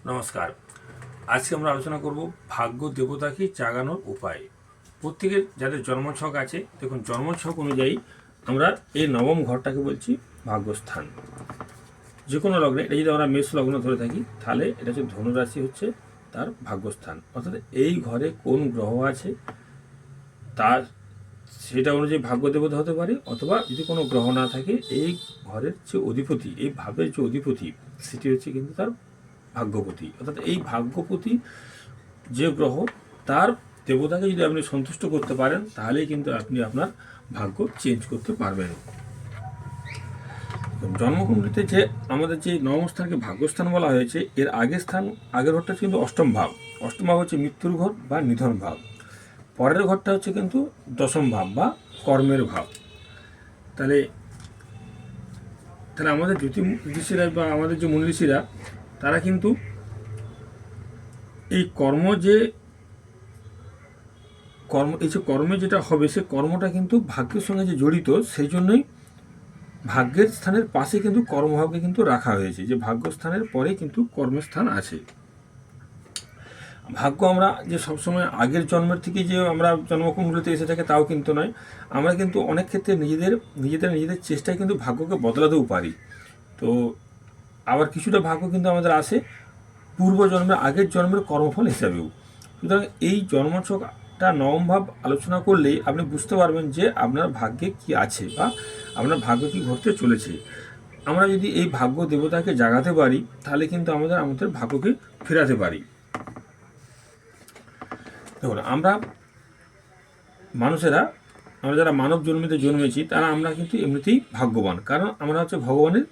নমস্কার। আজকে আমরা আলোচনা করব ভাগ্য দেবতাকে জাগানোর উপায়। প্রত্যেকের যাদের জন্মছক আছে, দেখুন জন্মছক অনুযায়ী আমরা এই নবম ঘরটাকে বলছি ভাগ্যস্থান। যে কোনো লগ্নে, এটা যদি আমরা মেষ লগ্ন ধরে থাকি তাহলে এটা হচ্ছে ধনুরাশি, হচ্ছে তার ভাগ্যস্থান। অর্থাৎ এই ঘরে কোন গ্রহ আছে তার সেটা অনুযায়ী ভাগ্য দেবতা হতে পারে, অথবা যদি কোনো গ্রহ না থাকে এই ঘরের যে অধিপতি, এই ভাবের যে অধিপতি, সেটি হচ্ছে কিন্তু তার ভাগ্যপতি। অর্থাৎ এই ভাগ্যপতি যে গ্রহ, তার দেবতাকে যদি আপনি সন্তুষ্ট করতে পারেন তাহলেই কিন্তু আপনি আপনার ভাগ্য চেঞ্জ করতে পারবেন। জন্মকুণ্ডলিতে যে আমাদের যে নবম স্থানকে ভাগ্যস্থান বলা হয়েছে, এর আগের ঘরটা কিন্তু অষ্টম ভাব। অষ্টম ভাব হচ্ছে মৃত্যুর ঘর বা নিধন ভাব। পরের ঘরটা হচ্ছে কিন্তু দশম ভাব বা কর্মের ভাব। তাহলে তাহলে আমাদের জ্যোতিষীরা বা আমাদের যে মুনিঋষিরা, তারা কিন্তু এই কর্মে যেটা হবে, সে কর্মটা কিন্তু ভাগ্যের সঙ্গে যে জড়িত, সেই জন্যই ভাগ্যের স্থানের পাশে কিন্তু কর্মভাবকে কিন্তু রাখা হয়েছে, যে ভাগ্যস্থানের পরে কিন্তু কর্মস্থান আছে। ভাগ্য আমরা যে সবসময় আগের জন্মের থেকে যে আমরা জন্মকুণ্ডলিতে এসে থাকে তাও কিন্তু নয়। আমরা কিন্তু অনেক ক্ষেত্রে নিজেদের চেষ্টায় কিন্তু ভাগ্যকে বদলাতেও পারি। তো আবার কিছুটা ভাগ্য কিন্তু আমাদের আসে আগের জন্মের কর্মফল হিসাবেও। সুতরাং এই জন্মছকটা নবম ভাব আলোচনা করলেই আপনি বুঝতে পারবেন যে আপনার ভাগ্যে কি আছে বা আপনার ভাগ্য কি ঘটতে চলেছে। আমরা যদি এই ভাগ্য দেবতাকে জাগাতে পারি তাহলে কিন্তু আমাদের ভাগ্যকে ফেরাতে পারি। দেখুন, আমরা যারা মানব জন্মিতে জন্মেছি, তারা আমরা কিন্তু এমনিতেই ভাগ্যবান, কারণ আমরা হচ্ছে ভগবানের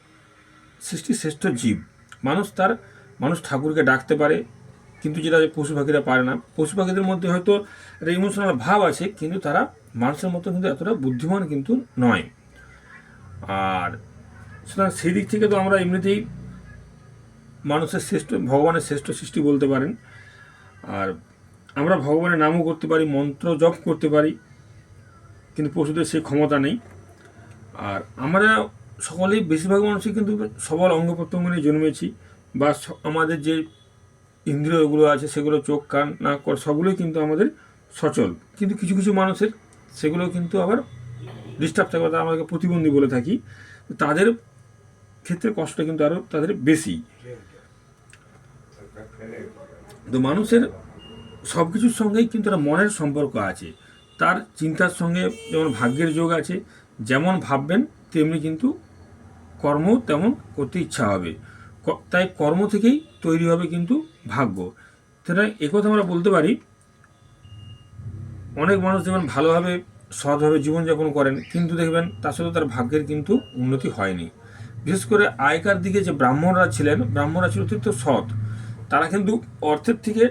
সৃষ্টি শ্রেষ্ঠ জীব। মানুষ ঠাকুরকে ডাকতে পারে, কিন্তু যেটা পশু পাখিরা পারে না। পশু পাখিদের মধ্যে হয়তো একটা ইমোশনাল ভাব আছে, কিন্তু তারা মানুষের মতো কিন্তু এতটা বুদ্ধিমান কিন্তু নয়। আর সুতরাং সেই দিক থেকে তো আমরা এমনিতেই ভগবানের শ্রেষ্ঠ সৃষ্টি বলতে পারেন। আর আমরা ভগবানের নামও করতে পারি, মন্ত্র জপ করতে পারি, কিন্তু পশুদের সেই ক্ষমতা নেই। আর আমরা সকলেই, বেশিরভাগ মানুষই কিন্তু সবল অঙ্গ প্রত্যঙ্গ নিয়ে জন্মেছি, বা আমাদের যে ইন্দ্রিয়গুলো আছে সেগুলো, চোখ, কান, নাক, সবগুলোই কিন্তু আমাদের সচল। কিন্তু কিছু কিছু মানুষের সেগুলো কিন্তু আবার ডিস্টার্ব থাকে, তারা আমাদেরকে প্রতিবন্ধী বলে থাকি। তাদের ক্ষেত্রে কষ্ট কিন্তু আরও তাদের বেশি। তো মানুষের সব কিছুর সঙ্গেই কিন্তু একটা মনের সম্পর্ক আছে। তার চিন্তার সঙ্গে যেমন ভাগ্যের যোগ আছে, যেমন ভাববেন তেমনি কিন্তু কর্ম তেমন করতে ইচ্ছা হবে। তাই কর্ম থেকেই তৈরি হবে কিন্তু ভাগ্য। সুতরাং একথা আমরা বলতে পারি, অনেক মানুষ যেমন ভালোভাবে সৎভাবে জীবনযাপন করেন, কিন্তু দেখবেন তার সাথে তার ভাগ্যের কিন্তু উন্নতি হয়নি। বিশেষ করে আগেকার দিকে যে ব্রাহ্মণরা ছিল অত্যন্ত সৎ। তারা কিন্তু অর্থের থেকে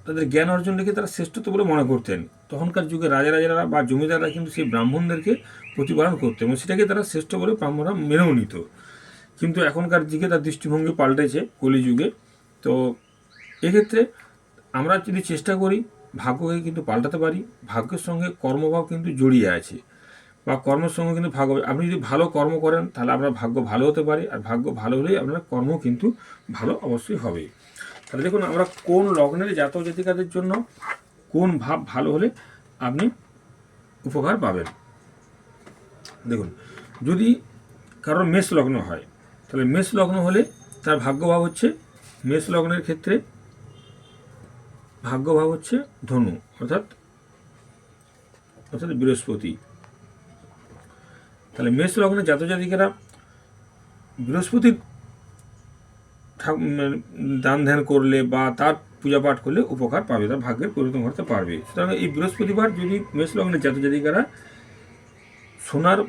তাদের জ্ঞান অর্জনটাকে তারা শ্রেষ্ঠত্ব বলে মনে করতেন। তখনকার যুগে রাজারা বা জমিদাররা কিন্তু সেই ব্রাহ্মণদেরকে প্রতিপালন করতেন এবং সেটাকে তারা শ্রেষ্ঠ বলে ব্রাহ্মণরা মেনেও নিত। কিন্তু এখনকার দিকে তার দৃষ্টিভঙ্গি পাল্টেছে কলিযুগে। তো এক্ষেত্রে আমরা যদি চেষ্টা করি, ভাগ্যকে কিন্তু পাল্টাতে পারি। ভাগ্যের সঙ্গে কর্মভাব কিন্তু জড়িয়ে আছে, বা কর্মের সঙ্গে কিন্তু ভাগ্য। আপনি যদি ভালো কর্ম করেন তাহলে আপনার ভাগ্য ভালো হতে পারে, আর ভাগ্য ভালো হলেই আপনার কর্ম কিন্তু ভালো অবশ্যই হবে। তাহলে দেখুন, আমরা কোন লগ্নের জাতক জাতিকাদের জন্য কোন ভাব ভালো হলে আপনি উপকার পাবেন। দেখুন, যদি কারোর মেষ লগ্ন হয়, তাহলে মেষ লগ্ন হলে তার ভাগ্যভাব হচ্ছে, মেষ লগ্নের ক্ষেত্রে ভাগ্যভাব হচ্ছে ধনু, অর্থাৎ বৃহস্পতি। তাহলে মেষ লগ্নের জাতক জাতিকারা বৃহস্পতির দান ধ্যান করলে বা তার পূজা পাঠ করলে উপকার পাবে, তার ভাগ্যের পরিবর্তন করতে পারবে। সুতরাং এই বৃহস্পতিবার যদি মেষ লগ্নের জাতক জাতিকারা সোনার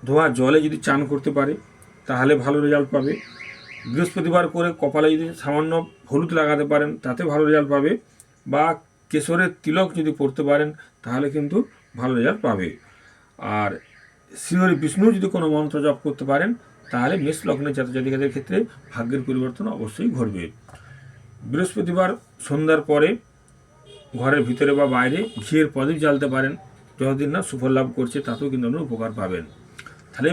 ধোয়া জলে যদি চান করতে পারে তাহলে ভালো রেজাল্ট পাবে। বৃহস্পতিবার করে কপালে যদি সামান্য হলুদ লাগাতে পারেন তাতে ভালো রেজাল্ট পাবে, বা কেশরের তিলক যদি পড়তে পারেন তাহলে কিন্তু ভালো রেজাল্ট পাবে। আর শ্রীহরি বিষ্ণু যদি কোনো মন্ত্র জপ করতে পারেন তাহলে মেষ লগ্নের জাতক জাতিকাদের ক্ষেত্রে ভাগ্যের পরিবর্তন অবশ্যই ঘটবে। বৃহস্পতিবার সন্ধ্যার পরে ঘরের ভিতরে বা বাইরে ঘিয়ের প্রদীপ জ্বালতে পারেন, যতদিন না সুফল লাভ করছে তাতেও কিন্তু আপনারা উপকার পাবেন। তাহলে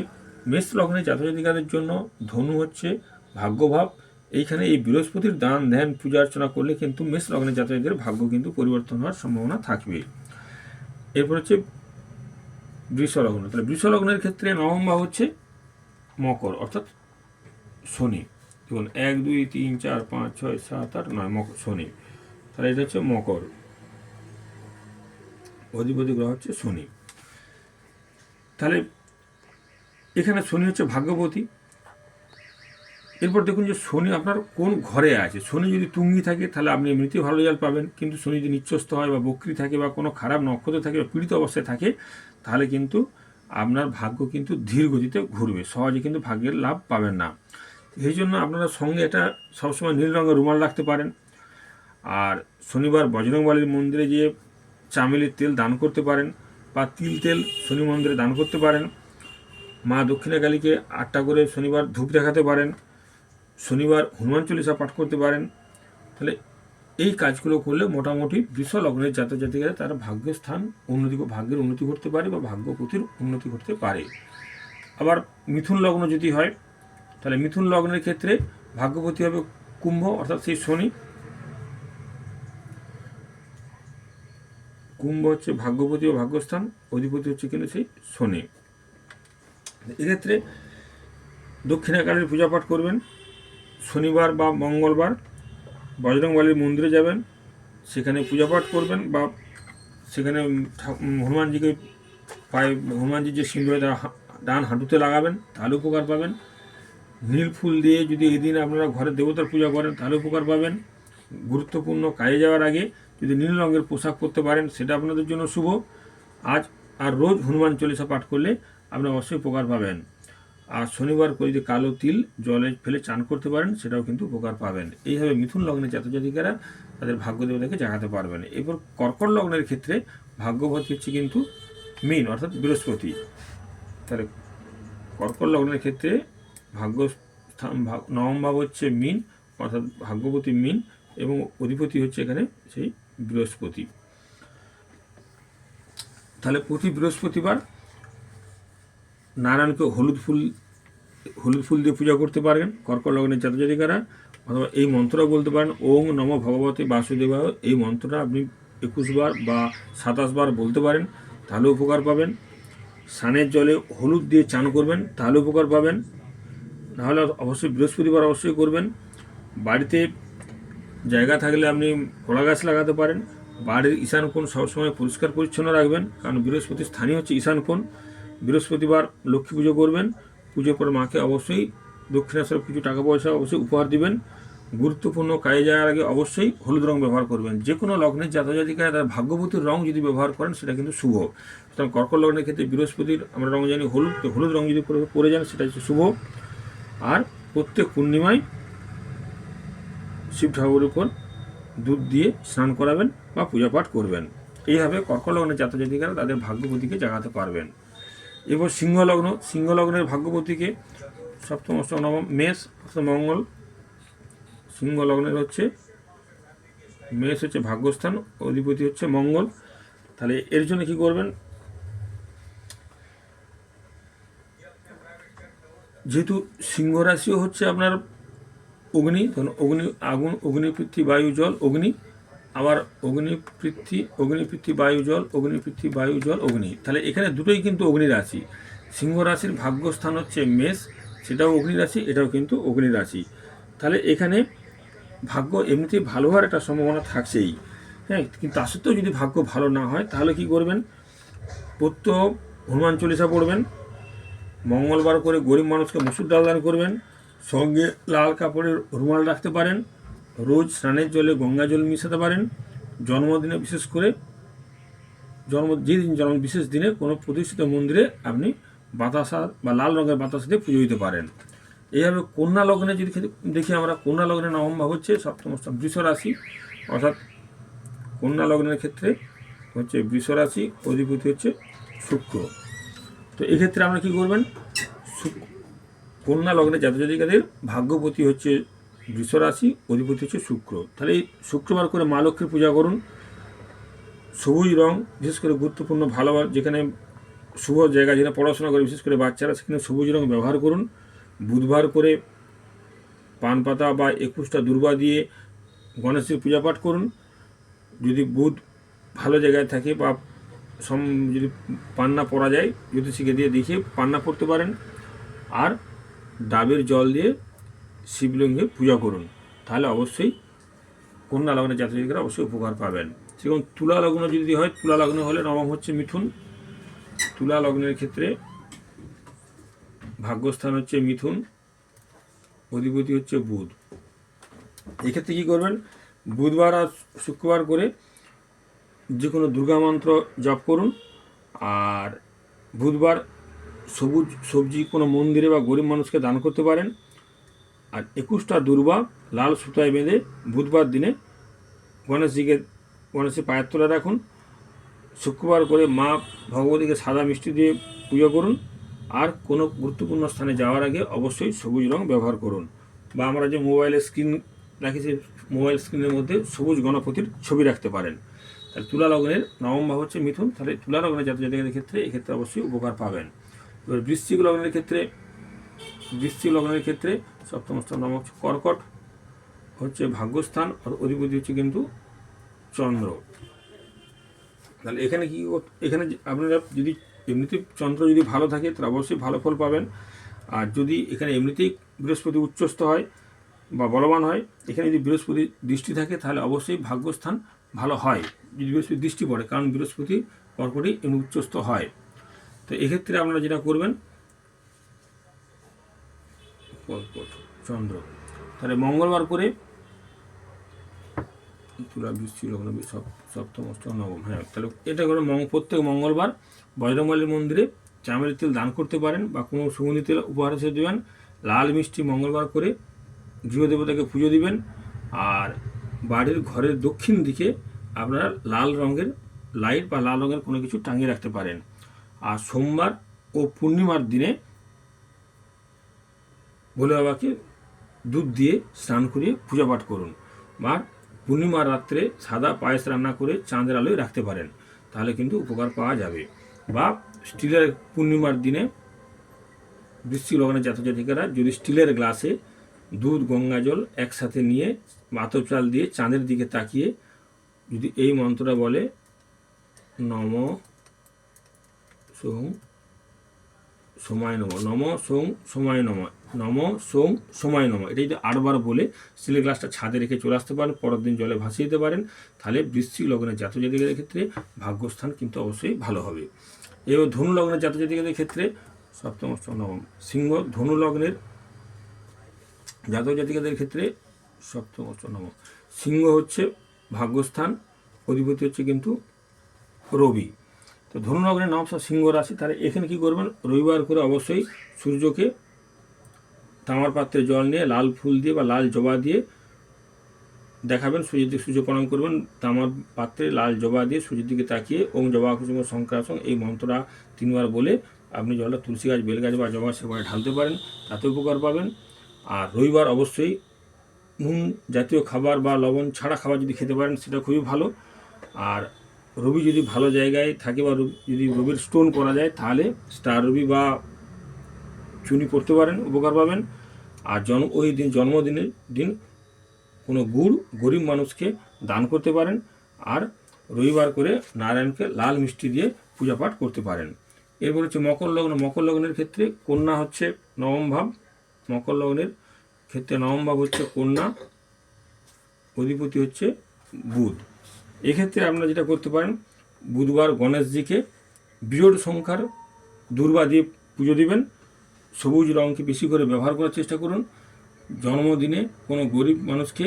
মেষ লগ্নের জাতক জাতিকাদের জন্য ধনু হচ্ছে ভাগ্যভাব এইখানে এই বৃহস্পতির দান ধ্যান পূজা অর্চনা করলে কিন্তু মেষ লগ্নের জাতকদের ভাগ্য কিন্তু পরিবর্তন হওয়ার সম্ভাবনা থাকবে। এরপর হচ্ছে বৃষ লগ্ন। তাহলে বৃষ লগ্নের ক্ষেত্রে নবম ভাব হচ্ছে মকর, অর্থাৎ শনি। দেখুন 1 2 3 4 5 6 7 8 9 মকর, শনি। তাহলে এটা হচ্ছে মকর, অধিপতি গ্রহ হচ্ছে শনি। তাহলে এখানে শনি হচ্ছে ভাগ্যপতি। এরপর দেখুন যে শনি আপনার কোন ঘরে আছে। শনি যদি তুঙ্গি থাকে তাহলে আপনি এমনিতেই ভালো রেজাল্ট পাবেন, কিন্তু শনি যদি নিচ্ছস্থ হয় বা বক্রী থাকে বা কোনো খারাপ নক্ষত্র থাকে বা পীড়িত অবস্থায় থাকে, তাহলে কিন্তু আপনার ভাগ্য কিন্তু ধীর গতিতে ঘুরবে, সহজে কিন্তু ভাগ্যের লাভ পাবেন না। এই জন্য আপনারা সঙ্গে এটা সবসময় নীল রঙের রুমাল রাখতে পারেন। আর শনিবার বজরংবলীর মন্দিরে গিয়ে চামেলির তেল দান করতে পারেন, বা তিল তেল শনি মন্দিরে দান করতে পারেন। মা দক্ষিণাকালীকে 8টা করে শনিবার ধূপ দেখাতে পারেন। শনিবার হনুমান চল্লিশা পাঠ করতে পারেন। তাহলে এই কাজগুলো করলে মোটামুটি বৃষ লগ্নের জাতক জাতিকারা তারা ভাগ্যস্থান ভাগ্যের উন্নতি করতে পারে বা ভাগ্যপতির উন্নতি করতে পারে। আবার মিথুন লগ্ন যদি হয়, তাহলে মিথুন লগ্নের ক্ষেত্রে ভাগ্যপতি হবে কুম্ভ, অর্থাৎ সেই শনি। কুম্ভ হচ্ছে ভাগ্যপতি ও ভাগ্যস্থান, অধিপতি হচ্ছে কিন্তু সেই শনি। এক্ষেত্রে দক্ষিণাকালীর পূজা পাঠ করবেন। শনিবার বা মঙ্গলবার বজরংবলীর মন্দিরে যাবেন, সেখানে পূজা পাঠ করবেন, বা সেখানে হনুমানজিকে পায়ে হনুমানজির যে সিঁদুরে ডান হাঁটুতে লাগাবেন, তাহলে উপকার পাবেন। নীল ফুল দিয়ে যদি এই দিন আপনারা ঘরে দেবতার পূজা করেন তাহলে উপকার পাবেন। গুরুত্বপূর্ণ কাজে যাওয়ার আগে যদি নীল রঙের পোশাক পরতে পারেন সেটা আপনাদের জন্য শুভ। আজ আর রোজ হনুমান চল্লিশা পাঠ করলে আপনারা অবশ্যই উপকার পাবেন। আর শনিবার করে যদি কালো তিল জলে ফেলে চান করতে পারেন সেটাও কিন্তু উপকার পাবেন। এইভাবে মিথুন লগ্নের জাতক জাতিকারা তাদের ভাগ্য দেবতাকে জাগাতে পারবেন। এরপর কর্কট লগ্নের ক্ষেত্রে ভাগ্যপতি হচ্ছে কিন্তু মীন, অর্থাৎ বৃহস্পতি। তাহলে কর্কট লগ্নের ক্ষেত্রে ভাগ্যস্থান নবম ভাব হচ্ছে মীন, অর্থাৎ ভাগ্যপতি মীন, এবং অধিপতি হচ্ছে এখানে সেই বৃহস্পতি। তাহলে প্রতি বৃহস্পতিবার নারায়ণকে হলুদ ফুল দিয়ে পূজা করতে পারেন কর্কট লগ্নের জাতক জাতিকারা। অথবা এই মন্ত্রটা বলতে পারেন, ওং নম ভগবতে বাসুদেবায়। এই মন্ত্রটা আপনি 21 বার বা 27 বার বলতে পারেন, তাহলে উপকার পাবেন। স্নানের জলে হলুদ দিয়ে চান করবেন, তাহলে উপকার পাবেন। নাহলে অবশ্যই বৃহস্পতিবার অবশ্যই করবেন। বাড়িতে জায়গা থাকলে আপনি কলা গাছ লাগাতে পারেন। বাড়ির ঈশান কোণ সবসময় পরিষ্কার পরিচ্ছন্ন রাখবেন, কারণ বৃহস্পতির স্থানই হচ্ছে ঈশান কোণ। বৃহস্পতিবার লক্ষ্মী পুজো করবেন, পুজোর পর মাকে অবশ্যই দক্ষিণাস্বরূপ কিছু টাকা পয়সা অবশ্যই উপহার দিবেন। গুরুত্বপূর্ণ কাজে যাওয়ার আগে অবশ্যই হলুদ রং ব্যবহার করবেন। যে কোনো লগ্নের জাতক জাতিকারা তার ভাগ্যবতীর রং যদি ব্যবহার করেন সেটা কিন্তু শুভ। সুতরাং কর্কট লগ্নের ক্ষেত্রে বৃহস্পতির আমরা রং জানি হলুদ, তো হলুদ রং যদি পরে যান সেটা হচ্ছে শুভ। আর প্রত্যেক পূর্ণিমায় শিব ঠাকুরের উপর দুধ দিয়ে স্নান করাবেন বা পূজা পাঠ করবেন। এইভাবে কর্কট লগ্নের জাতক জাতিকারা তাদের ভাগ্যপতিকে জাগাতে পারবেন। এরপর সিংহ লগ্নের ভাগ্যপতিকে সপ্তম অষ্টম নবম মেষ অর্থাৎ মঙ্গল। সিংহ লগ্নের হচ্ছে মেষ হচ্ছে ভাগ্যস্থান, অধিপতি হচ্ছে মঙ্গল। তাহলে এর জন্য কি করবেন, যেহেতু সিংহ রাশিও হচ্ছে আপনার অগ্নি, তখন আগুন, অগ্নি পৃথ্বী বায়ু জল অগ্নি, আবার অগ্নি পৃথ্বী বায়ু জল, অগ্নি পৃথ্বী বায়ু জল অগ্নি। তাহলে এখানে দুটোই কিন্তু অগ্নি রাশি। সিংহ রাশির ভাগ্যস্থান হচ্ছে মেষ, সেটাও অগ্নি রাশি, এটাও কিন্তু অগ্নি রাশি। তাহলে এখানে ভাগ্য এমনিতেই ভালো হওয়ার একটা সম্ভাবনা থাকছেই, হ্যাঁ। কিন্তু তা সত্ত্বেও যদি ভাগ্য ভালো না হয় তাহলে কি করবেন, প্রত্যহ হনুমান চল্লিশা পড়বেন। মঙ্গলবার করে গরিব মানুষকে মসুর ডাল দান করবেন। সঙ্গে লাল কাপড়ের রুমাল রাখতে পারেন। রোজ স্নানের জলে গঙ্গা জল মিশাতে পারেন। জন্মদিনে বিশেষ করে বিশেষ দিনে কোনো প্রতিষ্ঠিত মন্দিরে আপনি বাতাসা বা লাল রঙের বাতাসা দিয়ে পুজো দিতে পারেন। এইভাবে কন্যা লগ্নে যদি দেখি আমরা, কন্যা লগ্নে নবম ভাব হচ্ছে সপ্তম অষ্টম বৃষ রাশি, অর্থাৎ কন্যা লগ্নের ক্ষেত্রে হচ্ছে বৃষ রাশি, অধিপতি হচ্ছে শুক্র। তো এক্ষেত্রে আমরা কী করবেন, কন্যা লগ্নে জাতক জাতিকাদের ভাগ্যপতি হচ্ছে বৃষ রাশি, অধিপতি হচ্ছে শুক্র। তাহলে এই শুক্রবার করে মা লক্ষ্মীর পূজা করুন। সবুজ রং বিশেষ করে গুরুত্বপূর্ণ, ভালোবাসা যেখানে শুভ জায়গা, যেখানে পড়াশোনা করে বিশেষ করে বাচ্চারা, সেখানে সবুজ রং ব্যবহার করুন। বুধবার করে পান পাতা বা 21টা দুর্বা দিয়ে গণেশের পূজা পাঠ করুন। যদি বুধ ভালো জায়গায় থাকে বা যদি পান্না পরা যায় জ্যোতিষীকে দিয়ে দেখিয়ে পান্না পড়তে পারেন। আর ডাবের জল দিয়ে শিবলিঙ্গে পূজা করুন, তাহলে অবশ্যই কন্যা লগ্নের জাতক জাতিকারা অবশ্যই উপকার পাবেন। সেরকম তুলা লগ্ন যদি হয়, তুলা লগ্ন হলে নবম হচ্ছে মিথুন। তুলা লগ্নের ক্ষেত্রে ভাগ্যস্থান হচ্ছে মিথুন, অধিপতি হচ্ছে বুধ। এক্ষেত্রে কী করবেন, বুধবার আর শুক্রবার করে যে কোনো দুর্গা মন্ত্র জপ করুন। আর বুধবার সবুজ সবজি কোনো মন্দিরে বা গরিব মানুষকে দান করতে পারেন। আর 21টা দুর্বা লাল সুতায় বেঁধে বুধবার দিনে গণেশের পায়ের তলায় রাখুন। শুক্রবার করে মা ভগবতীকে সাদা মিষ্টি দিয়ে পুজো করুন। আর কোনো গুরুত্বপূর্ণ স্থানে যাওয়ার আগে অবশ্যই সবুজ রং ব্যবহার করুন, বা আমরা যে মোবাইলের স্ক্রিন রাখি সেই মোবাইল স্ক্রিনের মধ্যে সবুজ গণপতির ছবি রাখতে পারেন। তাহলে তুলা লগ্নের নবম ভাব হচ্ছে মিথুন, তাহলে তুলা লগ্নের জাতক জাতিকাদের ক্ষেত্রে এক্ষেত্রে অবশ্যই উপকার পাবেন। এবার বৃশ্চিক লগ্নের ক্ষেত্রে সপ্তম স্থান নাম হচ্ছে কর্কট, হচ্ছে ভাগ্যস্থান, আর অধিপতি হচ্ছে কিন্তু চন্দ্র। তাহলে এখানে আপনারা যদি এমনিতে চন্দ্র যদি ভালো থাকে তাহলে অবশ্যই ভালো ফল পাবেন। আর যদি এখানে এমনিতেই বৃহস্পতি উচ্চস্থ হয় বা বলবান হয়, এখানে যদি বৃহস্পতি দৃষ্টি থাকে তাহলে অবশ্যই ভাগ্যস্থান ভালো হয় যদি বৃহস্পতি দৃষ্টি পড়ে, কারণ বৃহস্পতি কর্কটে এমনি উচ্চস্থ হয়। তো এক্ষেত্রে আপনারা যেটা করবেন, চন্দ্র তাহলে মঙ্গলবার করে তুলা বৃষ্টি লগ্ন সপ্তম অষ্টম নবম, হ্যাঁ, তাহলে এটা করে প্রত্যেক মঙ্গলবার বজরংবলীর মন্দিরে চামের তেল দান করতে পারেন বা কোনো সুগন্ধি তেল উপহার হিসেবে দেবেন। লাল মিষ্টি মঙ্গলবার করে গৃহদেবতাকে পুজো দিবেন। আর বাড়ির ঘরের দক্ষিণ দিকে আপনারা লাল রঙের লাইট বা লাল রঙের কোনো কিছু টাঙিয়ে রাখতে পারেন। আর সোমবার ও পূর্ণিমার দিনে ভোলে বাবাকে দুধ দিয়ে স্নান করিয়ে পূজা পাঠ করুন। বা পূর্ণিমার রাত্রে সাদা পায়েস রান্না করে চাঁদের আলোয় রাখতে পারেন, তাহলে কিন্তু উপকার পাওয়া যাবে। বা স্টিলের পূর্ণিমার দিনে বৃশ্চিক লগ্নের জাতক জাতিকারা যদি স্টিলের গ্লাসে দুধ গঙ্গা জল একসাথে নিয়ে আতপ চাল দিয়ে চাঁদের দিকে তাকিয়ে যদি এই মন্ত্রটা বলে, নম সোং সময় নম, নম সোং সময় নম, নম সোং সময় নম, এটা যদি 8 বার বলে স্টিলের গ্লাসটা ছাদে রেখে চলে আসতে পারেন, পরের দিন জলে ভাসিয়ে দিতে পারেন, তাহলে বৃশ্চিক লগ্নের জাতক জাতিকাদের ক্ষেত্রে ভাগ্যস্থান কিন্তু অবশ্যই ভালো হবে। এবার ধনু লগ্নের জাতক জাতিকাদের ক্ষেত্রে সপ্তম অষ্টম নবম, সিংহ ধনু লগ্নের জাতক জাতিকাদের ক্ষেত্রে সপ্তম অষ্টম নবম, সিংহ হচ্ছে ভাগ্যস্থান, অধিপতি হচ্ছে কিন্তু রবি। তো ধনু লগ্নের নাম সিংহ রাশি, তাহলে এখানে কী করবেন, রবিবার করে অবশ্যই সূর্যকে তামার পাত্রে জল নিয়ে লাল ফুল দিয়ে বা লাল জবা দিয়ে দেখাবেন, সূর্য প্রণাম করবেন, তামার পাত্রে লাল জবা দিয়ে সূর্যের দিকে তাকিয়ে ওম জবা কুসুম শঙ্করাসং এই মন্ত্রটা 3 বার বলে আপনি জলটা তুলসী গাছ, বেল গাছ বা জবা সেখানে ঢালতে পারেন, তাতে উপকার পাবেন। আর রবিবার অবশ্যই নুন জাতীয় খাবার বা লবণ ছাড়া খাবার যদি খেতে পারেন সেটা খুবই ভালো। আর রবি যদি ভালো জায়গায় থাকে বা যদি রবির স্টোন করা যায় তাহলে স্টার রবি বা চুনি পড়তে পারেন, উপকার পাবেন। আর ওই দিন জন্মদিনের দিন কোনো গুড় গরিব মানুষকে দান করতে পারেন। আর রবিবার করে নারায়ণকে লাল মিষ্টি দিয়ে পূজা পাঠ করতে পারেন। এরপর হচ্ছে মকর লগ্ন, মকর লগ্নের ক্ষেত্রে কন্যা হচ্ছে নবম ভাব, মকর লগ্নের ক্ষেত্রে নবম ভাব হচ্ছে কন্যা, অধিপতি হচ্ছে বুধ। এক্ষেত্রে আপনারা যেটা করতে পারেন, বুধবার গণেশজিকে বিজোড় সংখ্যার দুর্বা দিয়ে পুজো দিবেন, সবুজ রঙকে বেশি করে ব্যবহার করার চেষ্টা করুন। জন্মদিনে কোনো গরিব মানুষকে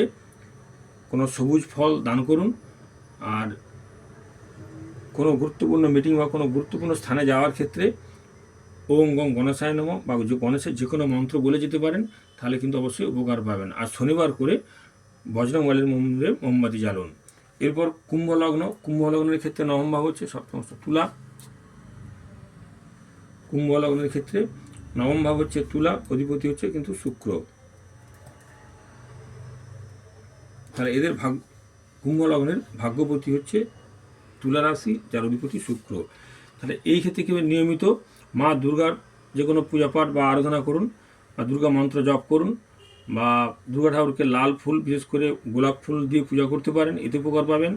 কোনো সবুজ ফল দান করুন। আর কোনো গুরুত্বপূর্ণ মিটিং বা কোনো গুরুত্বপূর্ণ স্থানে যাওয়ার ক্ষেত্রে ওম গং গণেশায় নম বা গণেশের যে কোনো মন্ত্র বলে যেতে পারেন, তাহলে কিন্তু অবশ্যই উপকার পাবেন। আর শনিবার করে বজরংবলীর মন্দিরে মোমবাতি জ্বালুন। এরপর কুম্ভ লগ্ন, কুম্ভ লগ্নের ক্ষেত্রে নবম ভাব হচ্ছে সপ্তম তুলা, কুম্ভ লগ্নের ক্ষেত্রে নবম ভাব হচ্ছে তুলা, অধিপতি হচ্ছে কিন্তু শুক্র। তাহলে এদের কুম্ভ লগ্নের ভাগ্যপতি হচ্ছে তুলা রাশি, যার অধিপতি শুক্র। তাহলে এই ক্ষেত্রে কি নিয়মিত মা দুর্গার যে কোনো পূজা পাঠ বা আরাধনা করুন বা দুর্গা মন্ত্র জপ করুন। বা দুর্গা ঠাকুরকে লাল ফুল বিশেষ করে গোলাপ ফুল দিয়ে পূজা করতে পারেন, এতে উপকার পাবেন।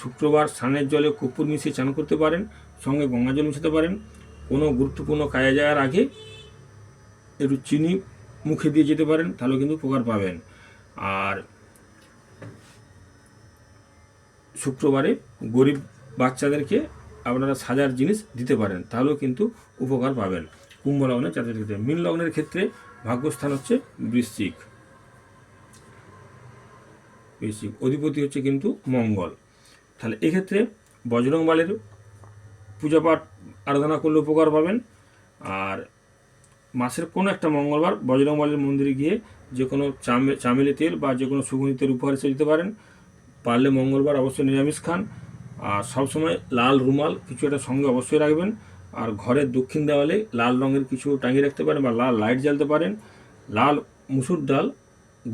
শুক্রবার স্নানের জলে কর্পূর মিশিয়ে চান করতে পারেন, সঙ্গে গঙ্গা জল মিশাতে পারেন। কোনো গুরুত্বপূর্ণ কাজে যাওয়ার আগে একটু চিনি মুখে দিয়ে যেতে পারেন, তাহলেও কিন্তু উপকার পাবেন। আর শুক্রবারে গরিব বাচ্চাদেরকে আপনারা সাজার জিনিস দিতে পারেন, তাহলেও কিন্তু উপকার পাবেন। কুম্ভ লগ্নের জাতকের ক্ষেত্রে। মীন লগ্নের ক্ষেত্রে ভাগ্যস্থান হচ্ছে বৃশ্চিক, অধিপতি হচ্ছে কিন্তু মঙ্গল। তাহলে এক্ষেত্রে বজরংবলীর পূজাপাঠ আরাধনা করলে উপকার পাবেন। আর মাসের কোনো একটা মঙ্গলবার বজরংবলীর মন্দিরে গিয়ে যে কোনো চামেলি তেল বা যে কোনো সুগন্ধি তেল উপহার হিসেবে দিতে পারেন। পারলে মঙ্গলবার অবশ্যই নিরামিষ খান। আর সবসময় লাল রুমাল কিছু একটা সঙ্গে অবশ্যই রাখবেন। আর ঘরের দক্ষিণ দেওয়ালে লাল রঙের কিছু টাঙিয়ে রাখতে পারেন বা লাল লাইট জ্বালতে পারেন। লাল মুসুর ডাল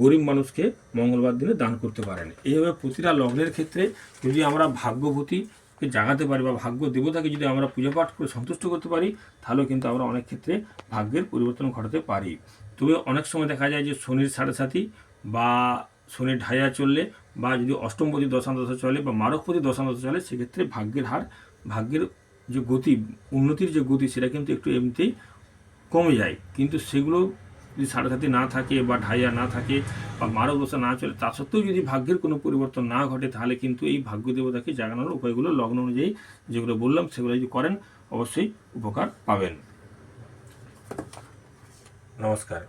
গরিব মানুষকে মঙ্গলবার দিনে দান করতে পারেন। এইভাবে প্রতিটা লগ্নের ক্ষেত্রে যদি আমরা ভাগ্যবতীকে জাগাতে পারি বা ভাগ্য দেবতাকে যদি আমরা পূজাপাঠ করে সন্তুষ্ট করতে পারি, তাহলেও কিন্তু আমরা অনেক ক্ষেত্রে ভাগ্যের পরিবর্তন ঘটাতে পারি। তবে অনেক সময় দেখা যায় যে শনির সাড়ে বা শনির ঢাইয়া চললে বা যদি অষ্টমপতি দশাদশা চলে বা মারকপতি দশাদশা চলে, সেক্ষেত্রে ভাগ্যের যে গতি, উন্নতির যে গতি, সেটা কিন্তু একটু এমনিতেই কমে যায়। কিন্তু সেগুলো যদি সাড়ে না থাকে বা ঢাইয়া না থাকে বা মারক দশা না চলে, তা সত্ত্বেও যদি ভাগ্যের কোনো পরিবর্তন না ঘটে, তাহলে কিন্তু এই ভাগ্য দেবতাকে জাগানোর উপায়গুলো লগ্ন অনুযায়ী যেগুলো বললাম সেগুলো যদি করেন অবশ্যই উপকার পাবেন। নমস্কার।